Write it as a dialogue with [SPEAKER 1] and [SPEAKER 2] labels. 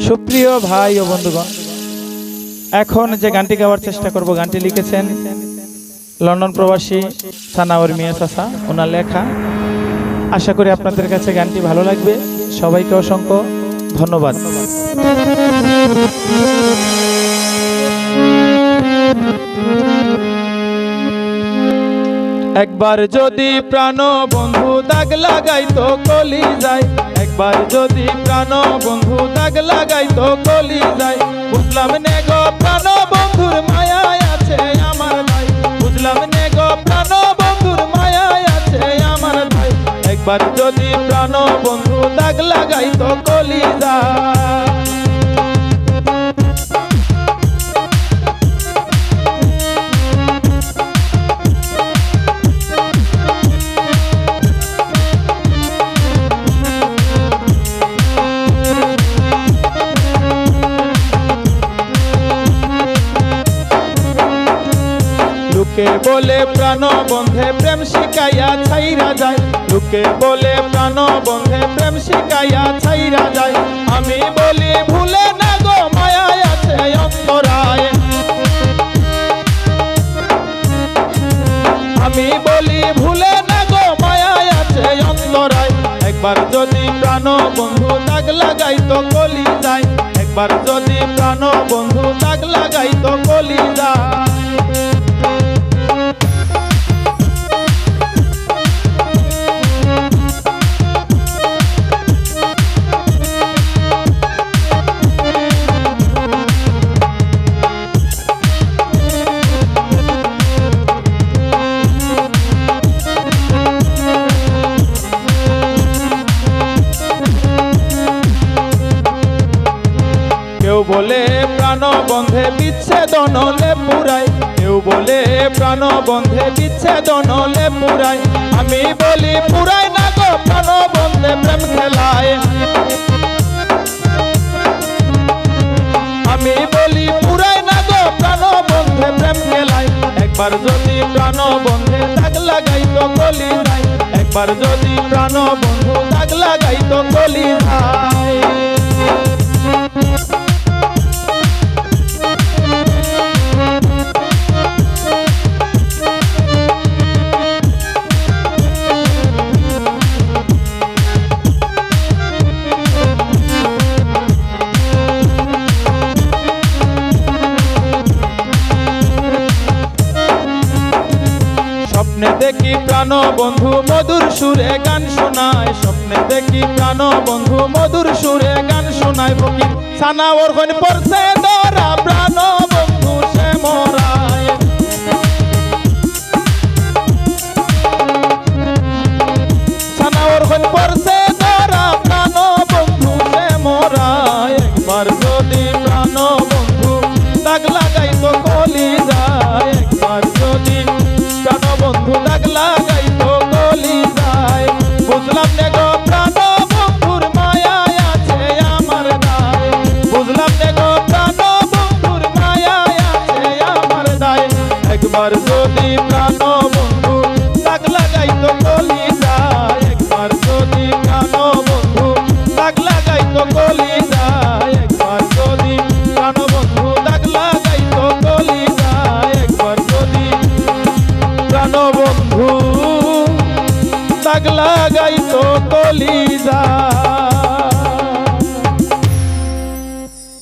[SPEAKER 1] সুপ্রিয় ভাই ও বন্ধুগণ, এখন যে গানটি গাওয়ার চেষ্টা করব, গানটি লিখেছেন লন্ডন প্রবাসী সানাউর মিয়া চাচা, ওনার লেখা। আশা করি আপনাদের কাছে গানটি ভালো লাগবে। সবাইকে অসংখ্য ধন্যবাদ। একবার যদি প্রাণ বন্ধু দাগ লাগাইতো কলি যায়, একবার যদি প্রাণ বন্ধু দাগ লাগাইতো কলি যায়। বুঝলাম নে গো প্রাণ বন্ধুর মায়ায় আছে আমার ভাই, বুঝলাম নে গো প্রাণ বন্ধুর মায়ায় আছে আমার ভাই। একবার যদি প্রাণ বন্ধু দাগ লাগাইতো কলি যায়। লোকে বলে প্রাণ বন্ধে প্রেম শিখাইয়া ছাইরা যায়, লোকে বলে প্রাণ বন্ধে প্রেম শিখাইয়া ছাইরা যায়। আমি বলি ভুলে না গো মায়ায় আছে অন্তরায়, আমি বলি ভুলে না গো মায়ায় আছে অন্তরায়। একবার যদি প্রাণ বন্ধু দাগ লাগাইতো কলি যায়, একবার যদি প্রাণ বন্ধু দাগ লাগাইতো কলি যায়। কেউ বলে প্রাণ বন্ধে বিচ্ছেদন হলে পুরাই, কেউ বলে প্রাণ বন্ধে বিচ্ছেদন হলে পুরাই। আমি বলি পুরাই না গো প্রাণ বন্ধে প্রেম খেলায়, আমি বলি পুরাই না গো প্রাণ বন্ধে প্রেম খেলায়। একবার যদি প্রাণ বন্ধে দাগ লাগাইতো কলি যায়, একবার যদি প্রাণ বন্ধু দাগ লাগাইতো কলি যায়। স্বপ্নে দেখি প্রাণ বন্ধু মধুর সুরে গান শোনায়, স্বপ্নে দেখি প্রাণ বন্ধু মধুর সুরে গান শোনায়। ফকির সানাওর কোন পড়ছে ধরা প্রাণ